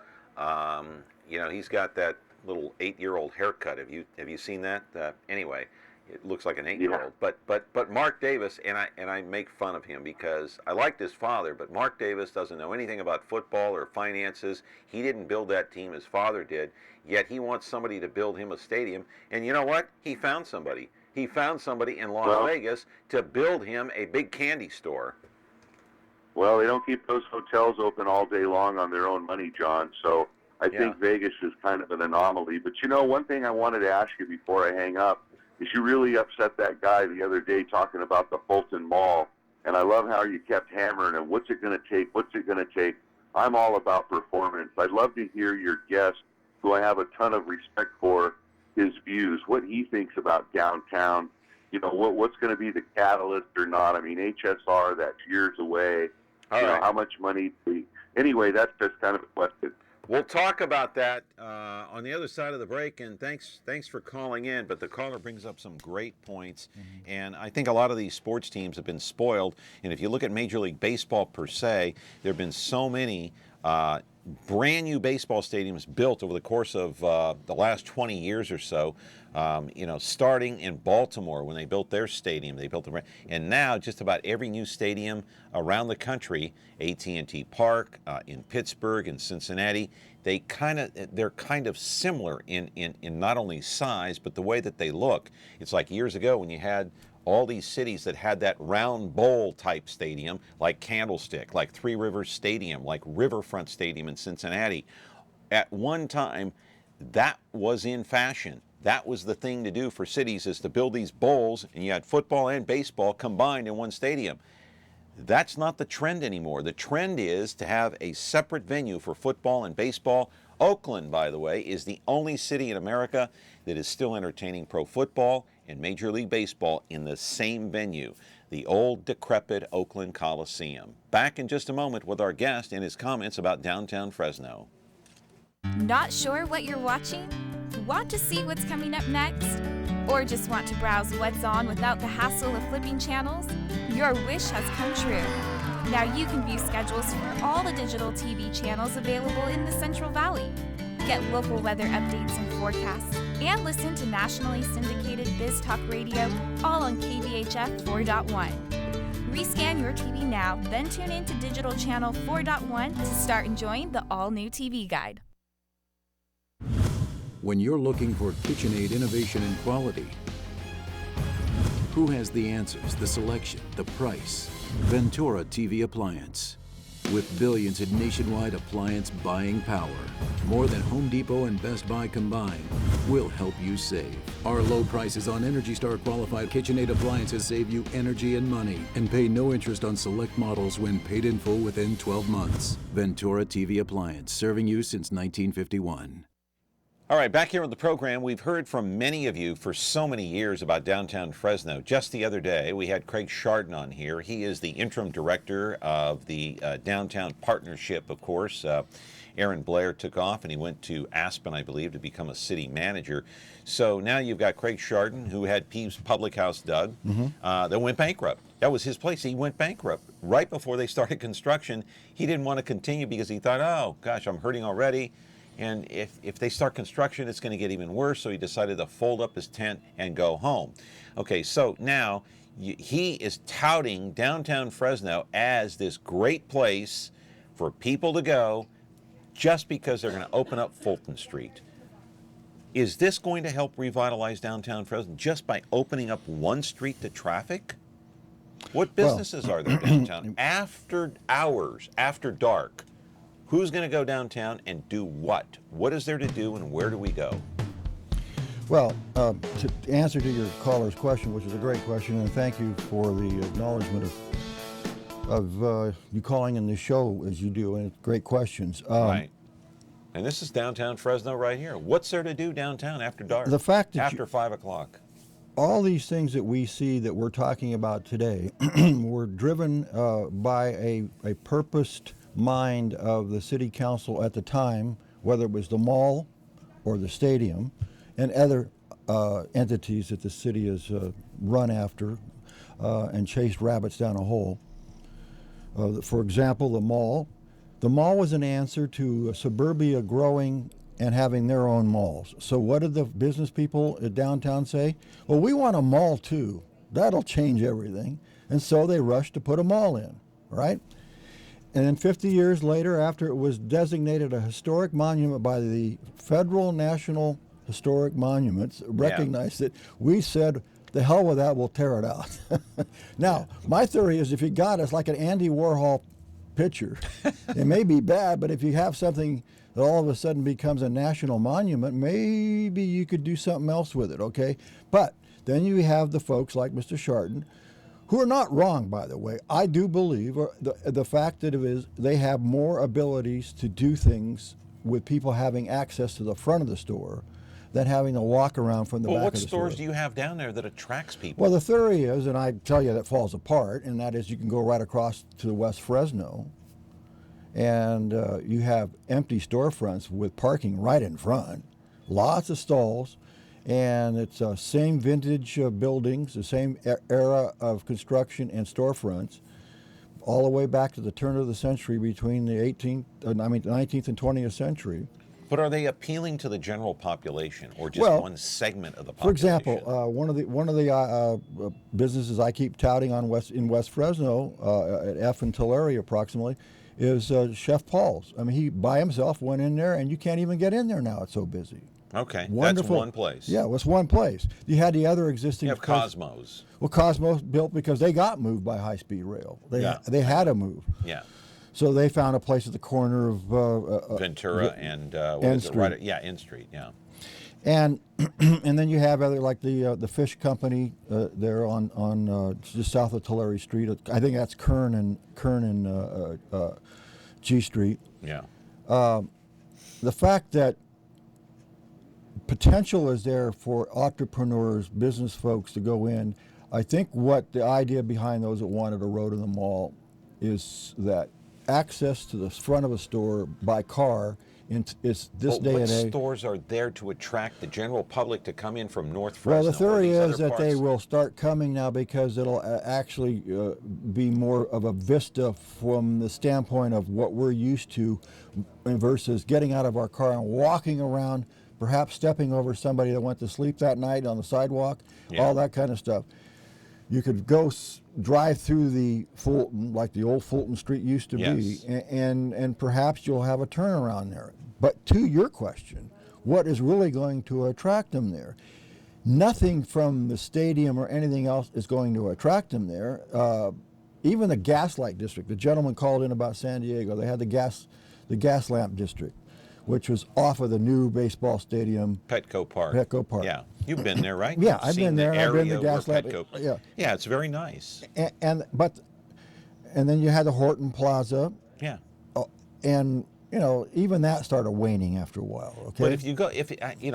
he's got that little 8-year-old haircut. Have you seen that? Anyway, it looks like an 8-year-old. Yeah. But Mark Davis, and I make fun of him because I liked his father, but Mark Davis doesn't know anything about football or finances. He didn't build that team, his father did. Yet he wants somebody to build him a stadium. And you know what? He found somebody. He found somebody in Las Vegas to build him a big candy store. Well, they don't keep those hotels open all day long on their own money, John. So I think Vegas is kind of an anomaly. But, one thing I wanted to ask you before I hang up is you really upset that guy the other day talking about the Fulton Mall. And I love how you kept hammering him. What's it going to take? What's it going to take? I'm all about performance. I'd love to hear your guest, who I have a ton of respect for, his views, what he thinks about downtown. What's going to be the catalyst or not. I mean, HSR, that's years away. All right. How much money? Anyway, that's just kind of a question. We'll talk about that on the other side of the break, and thanks for calling in. But the caller brings up some great points, and I think a lot of these sports teams have been spoiled. And if you look at Major League Baseball per se, there have been so many brand new baseball stadiums built over the course of the last 20 years or so. Starting in Baltimore when they built their stadium, and now just about every new stadium around the country, AT&T Park, in Pittsburgh, in Cincinnati, they're kind of similar in not only size but the way that they look. It's like years ago when you had all these cities that had that round bowl type stadium, like Candlestick, like Three Rivers Stadium, like Riverfront Stadium in Cincinnati. At one time, that was in fashion. That was the thing to do for cities, is to build these bowls, and you had football and baseball combined in one stadium. That's not the trend anymore. The trend is to have a separate venue for football and baseball. Oakland, by the way, is the only city in America that is still entertaining pro football and Major League Baseball in the same venue, the old decrepit Oakland Coliseum. Back in just a moment with our guest and his comments about downtown Fresno. Not sure what you're watching? Want to see what's coming up next? Or just want to browse what's on without the hassle of flipping channels? Your wish has come true. Now you can view schedules for all the digital TV channels available in the Central Valley. Get local weather updates and forecasts, and listen to nationally syndicated Biz Talk Radio, all on KVHF 4.1. Rescan your TV now, then tune in to Digital Channel 4.1 to start enjoying the all-new TV guide. When you're looking for KitchenAid innovation and quality, who has the answers, the selection, the price? Ventura TV Appliance. With billions in nationwide appliance buying power, more than Home Depot and Best Buy combined, we'll help you save. Our low prices on Energy Star qualified KitchenAid appliances save you energy and money, and pay no interest on select models when paid in full within 12 months. Ventura TV Appliance, serving you since 1951. All right, back here on the program, we've heard from many of you for so many years about downtown Fresno. Just the other day, we had Craig Chardon on here. He is the interim director of the Downtown Partnership, of course. Aaron Blair took off and he went to Aspen, I believe, to become a city manager. So now you've got Craig Chardon, who had Peeves Public House, Doug, that went bankrupt. That was his place. He went bankrupt right before they started construction. He didn't want to continue because he thought, oh, gosh, I'm hurting already. And if they start construction, it's going to get even worse. So he decided to fold up his tent and go home. Okay, so now he is touting downtown Fresno as this great place for people to go just because they're going to open up Fulton Street. Is this going to help revitalize downtown Fresno just by opening up one street to traffic? What businesses are there downtown after hours, after dark? Who's going to go downtown and do what? What is there to do and where do we go? Well, to answer to your caller's question, which is a great question, and thank you for the acknowledgement of you calling in the show as you do, and great questions. Right. And this is downtown Fresno right here. What's there to do downtown after dark? The fact that after 5 o'clock. All these things that we see that we're talking about today were driven by a purposed mind of the city council at the time, whether it was the mall or the stadium and other entities that the city has run after and chased rabbits down a hole. For example, the mall. The mall was an answer to suburbia growing and having their own malls. So what did the business people at downtown say? Well, we want a mall too. That'll change everything. And so they rushed to put a mall in, right? And then 50 years later, after it was designated a historic monument by the Federal National Historic Monuments, recognized it, we said, the hell with that, we'll tear it out. Now, my theory is if you got us like an Andy Warhol picture, it may be bad, but if you have something that all of a sudden becomes a national monument, maybe you could do something else with it, okay? But then you have the folks like Mr. Chardon, who are not wrong, by the way. I do believe the fact that it is they have more abilities to do things with people having access to the front of the store than having to walk around from the back of the store. What stores do you have down there that attracts people? Well, the theory is, and I tell you that falls apart, and that is you can go right across to the West Fresno, and you have empty storefronts with parking right in front, lots of stalls, and it's same vintage buildings, the same era of construction and storefronts, all the way back to the turn of the century between the 19th and 20th century. But are they appealing to the general population or just one segment of the population? For example, one of the businesses I keep touting on in West Fresno, at F and Tulare approximately, is Chef Paul's. I mean, he by himself went in there, and you can't even get in there now. It's so busy. Okay, Wonderful. That's one place. Yeah, it was one place. You had the other existing. You have Cosmos. Well, Cosmos built because they got moved by high-speed rail. They had to move. Yeah. So they found a place at the corner of Ventura and what N is it? Street. Right, N Street. Yeah. And and then you have other like the fish company there on just south of Tulare Street. I think that's Kern and G Street. Yeah. The fact that potential is there for entrepreneurs, business folks to go in. I think what the idea behind those that wanted a road in the mall is that access to the front of a store by car It's this day what and age. stores are there to attract the general public to come in from North Well, Fresno? the theory or these is other that they parts? will start coming now because it'll actually be more of a vista from the standpoint of what we're used to versus getting out of our car and walking around, perhaps stepping over somebody that went to sleep that night on the sidewalk, Yeah. all that kind of stuff. You could go drive through the Fulton, like the old Fulton Street used to Yes. be, and perhaps you'll have a turnaround there. But to your question, what is really going to attract them there? Nothing from the stadium or anything else is going to attract them there. Even the Gaslight District, the gentleman called in about San Diego, they had the gas lamp district, which was off of the new baseball stadium. Petco Park. Petco Park. Yeah, you've been there, right? Yeah, You've I've seen been there, and I've been to area where Gaslamp. Petco- Yeah. Yeah, it's very nice. And then you had the Horton Plaza, Yeah. and even that started waning after a while. Okay. But if you go,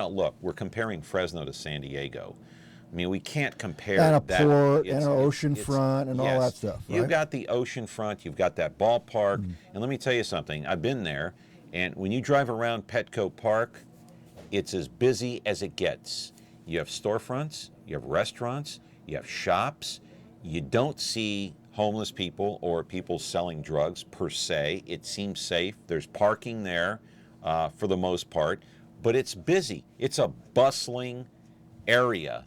look, we're comparing Fresno to San Diego. I mean, we can't compare And a that. port and It's- an it's- ocean it's- front and all yes. that stuff, You've right? got the ocean front, you've got that ballpark, and let me tell you something. I've been there, and when you drive around Petco Park, it's as busy as it gets. You have storefronts, you have restaurants, you have shops. You don't see homeless people or people selling drugs per se. It seems safe. There's parking there for the most part, but it's busy. It's a bustling area.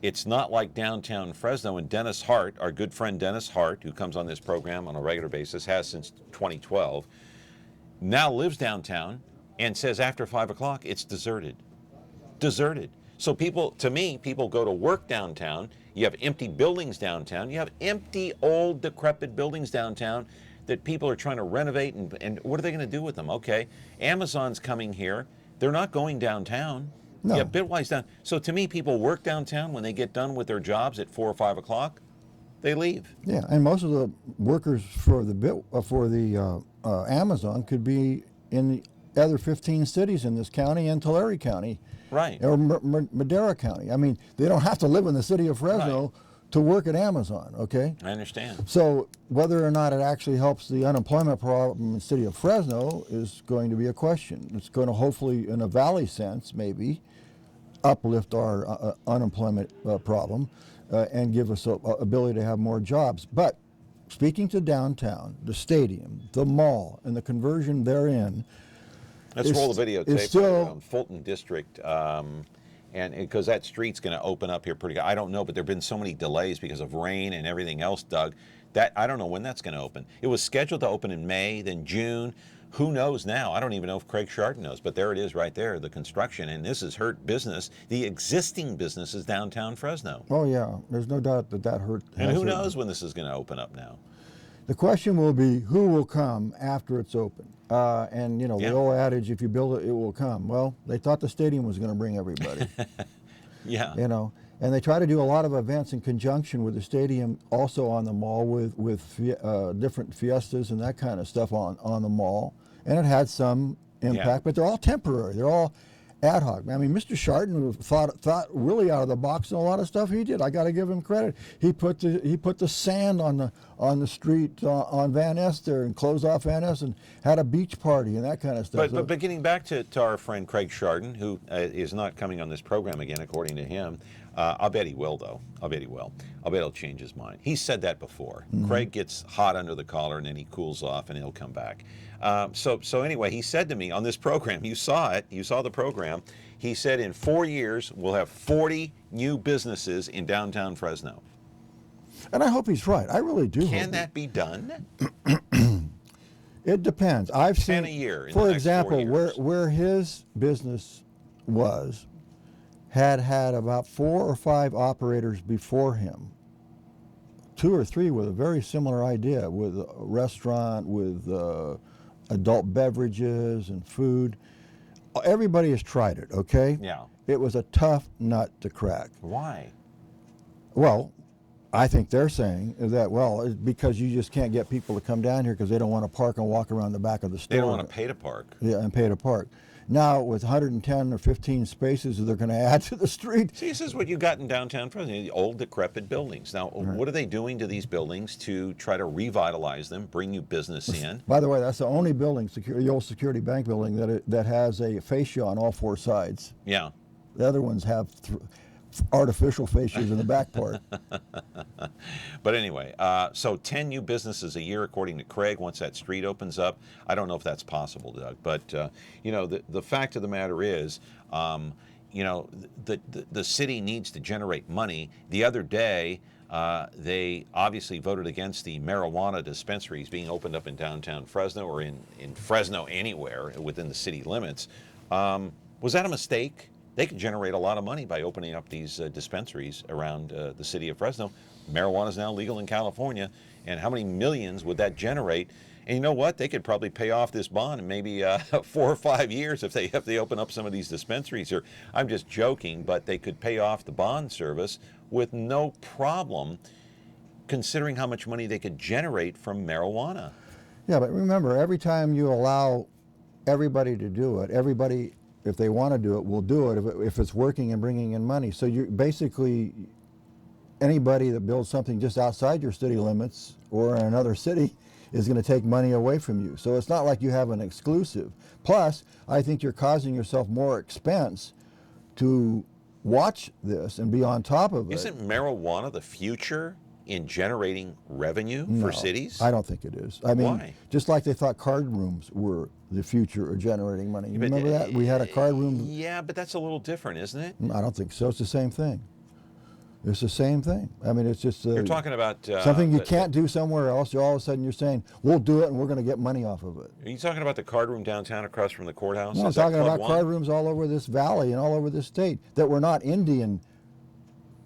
It's not like downtown Fresno. And Dennis Hart, our good friend Dennis Hart, who comes on this program on a regular basis, has since 2012, now lives downtown and says after 5 o'clock it's deserted. Deserted. So people go to work downtown. You have empty buildings downtown. You have empty, old, decrepit buildings downtown that people are trying to renovate. And what are they going to do with them? Okay, Amazon's coming here. They're not going downtown. No. Yeah, Bitwise down. So to me, people work downtown. When they get done with their jobs at 4 or 5 o'clock, they leave. Yeah, and most of the workers for the Amazon could be in the other 15 cities in this county and Tulare County. Right. Or Madera County. I mean, they don't have to live in the city of Fresno to work at Amazon, okay? I understand. So whether or not it actually helps the unemployment problem in the city of Fresno is going to be a question. It's going to hopefully, in a valley sense, maybe, uplift our unemployment problem and give us a ability to have more jobs. But speaking to downtown, the stadium, the mall, and the conversion therein, Let's roll the videotape it's still- from Fulton District, and because that street's going to open up here pretty good. I don't know, but there have been so many delays because of rain and everything else, Doug, that I don't know when that's going to open. It was scheduled to open in May, then June. Who knows now? I don't even know if Craig Chardon knows, but there it is right there, the construction, and this has hurt business, the existing businesses downtown Fresno. oh yeah, there's no doubt that hurt. And has who hurt. knows when this is going to open up now? The question will be, who will come after it's open? And Yeah. the old adage, if you build it, it will come. Well, they thought the stadium was going to bring everybody. Yeah. And they try to do a lot of events in conjunction with the stadium, also on the mall with different fiestas and that kind of stuff on the mall, and it had some impact. Yeah. But they're all temporary. They're all ad hoc. I mean, Mr. Chardon thought really out of the box and a lot of stuff he did. I got to give him credit. He put the sand on the street on Van Ness there and closed off Van Ness and had a beach party and that kind of stuff. But getting back to our friend Craig Chardon, who is not coming on this program again, according to him, I'll bet he will, though. I'll bet he will. I'll bet he'll change his mind. He said that before. Mm-hmm. Craig gets hot under the collar and then he cools off and he'll come back. So anyway, he said to me on this program, you saw it, you saw the program, he said in 4 years we'll have 40 new businesses in downtown Fresno. And I hope he's right. I really do. Can hope that be done? It depends. I've 10 seen a year in the For next 4 example, years. where his business had about 4 or 5 operators before him. 2 or 3 with a very similar idea, with a restaurant, with adult beverages and food. Everybody has tried it, okay? Yeah. It was a tough nut to crack. Why? Well, I think they're saying that, well, it's because you just can't get people to come down here because they don't want to park and walk around the back of the store. They don't want to pay to park. Yeah, and pay to park. Now with 110 or 15 spaces, they're going to add to the street. See, this is what you got in downtown Fresno, the old decrepit buildings. Now, what are they doing to these buildings to try to revitalize them, bring new business in? By the way, that's the only building, the old Security Bank building, that has a fascia on all four sides. Yeah. The other ones have artificial fascias in the back part. But anyway, so 10 new businesses a year, according to Craig, once that street opens up. I don't know if that's possible, Doug, but you know, the fact of the matter is, you know, the city needs to generate money. The other day, they obviously voted against the marijuana dispensaries being opened up in downtown Fresno, or in Fresno anywhere within the city limits. Was that a mistake? They could generate a lot of money by opening up these dispensaries around the city of Fresno. Marijuana is now legal in California, and how many millions would that generate? And you know what? They could probably pay off this bond in maybe 4 or 5 years if they open up some of these dispensaries here. I'm just joking, but they could pay off the bond service with no problem, considering how much money they could generate from marijuana. Yeah, but remember, every time you allow everybody to do it, everybody, if they want to do it, will do it if it's working and bringing in money. So you basically, anybody that builds something just outside your city limits or in another city is going to take money away from you. So it's not like you have an exclusive. Plus, I think you're causing yourself more expense to watch this and be on top of it. Isn't marijuana the future in generating revenue for cities? I don't think it is. I mean, why? Just like they thought card rooms were the future of generating money. You remember that? We had a card room. Yeah, but that's a little different, isn't it? I don't think so. It's the same thing. It's the same thing. I mean, it's just You're talking about something you can't do somewhere else. All of a sudden, you're saying we'll do it, and we're going to get money off of it. Are you talking about the card room downtown across from the courthouse? No, I'm talking about card rooms all over this valley and all over this state that were not Indian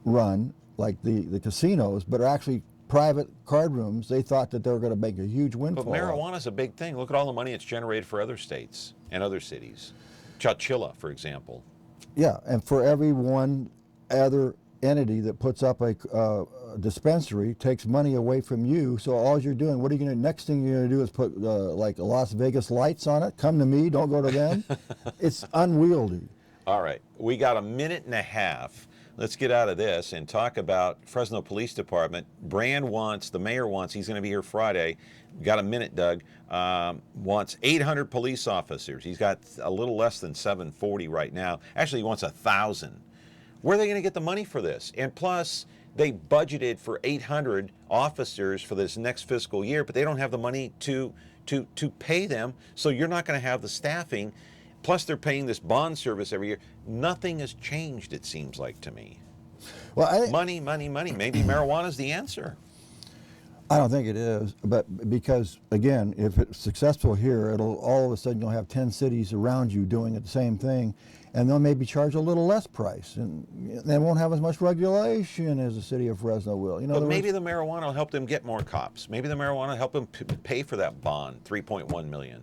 run like the casinos, but are actually private card rooms. They thought that they were going to make a huge windfall. But marijuana is a big thing. Look at all the money it's generated for other states and other cities. Chowchilla, for example. Yeah, and for every one other entity that puts up a dispensary takes money away from you. So all you're doing, what are you going to, next thing you're going to do is put like Las Vegas lights on it. Come to me, don't go to them. It's unwieldy. All right, we got a minute and a half. Let's get out of this and talk about Fresno Police Department. The mayor wants, he's going to be here Friday. Got a minute, Doug. Wants 800 police officers. He's got a little less than 740 right now. Actually, he wants 1,000. Where are they going to get the money for this? And plus, they budgeted for 800 officers for this next fiscal year, but they don't have the money to pay them, so you're not going to have the staffing. Plus, they're paying this bond service every year. Nothing has changed, it seems like to me. Well, Money, money, money. Maybe marijuana is the answer. I don't think it is, but because, again, if it's successful here, it'll all of a sudden you'll have 10 cities around you doing the same thing, and they'll maybe charge a little less price, and they won't have as much regulation as the city of Fresno will. You know, But maybe the marijuana will help them get more cops. Maybe the marijuana will help them pay for that bond, $3.1 million.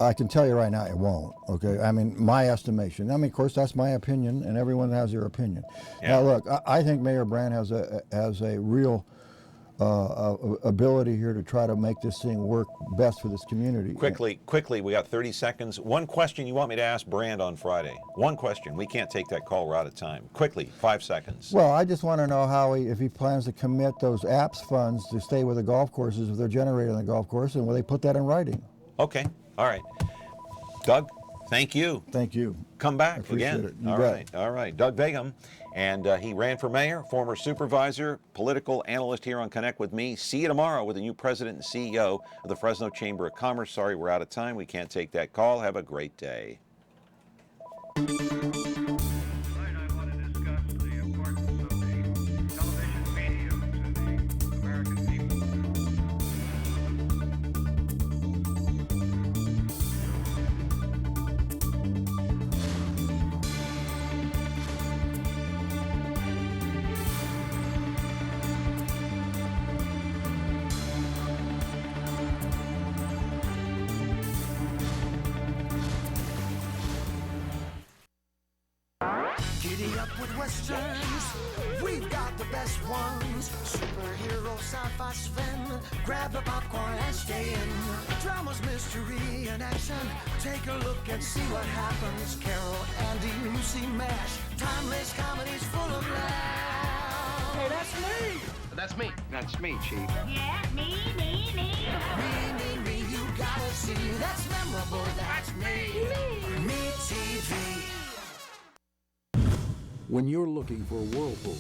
I can tell you right now it won't, okay? I mean, my estimation. I mean, of course, that's my opinion, and everyone has their opinion. Yeah. Now, look, I think Mayor Brand has a real ability here to try to make this thing work best for this community. Quickly, we got 30 seconds. One question you want me to ask Brand on Friday. One question. We can't take that call. We're out of time. Quickly, 5 seconds. Well, I just want to know how if he plans to commit those apps funds to stay with the golf courses if they're generated on the golf course, and will they put that in writing? Okay. All right. Doug, thank you. Thank you. Come back Appreciate again. it. You All bet. right. All right. Doug Vagim. And he ran for mayor, former supervisor, political analyst here on Connect with Me. See you tomorrow with the new president and CEO of the Fresno Chamber of Commerce. Sorry, we're out of time. We can't take that call. Have a great day. Tonight I want to discuss the importance of the television medium to the American people. Giddy up with westerns, we've got the best ones. Superhero sci-fi Sven, Grab the popcorn and stay in. Drama's mystery and action. Take a look and see what happens. Carol, Andy, Lucy, MASH. Timeless comedies full of laughs. Hey, that's me. That's me. That's me, Chief. Yeah, me, you gotta see. That's memorable, that's me. Me TV. When you're looking for Whirlpool,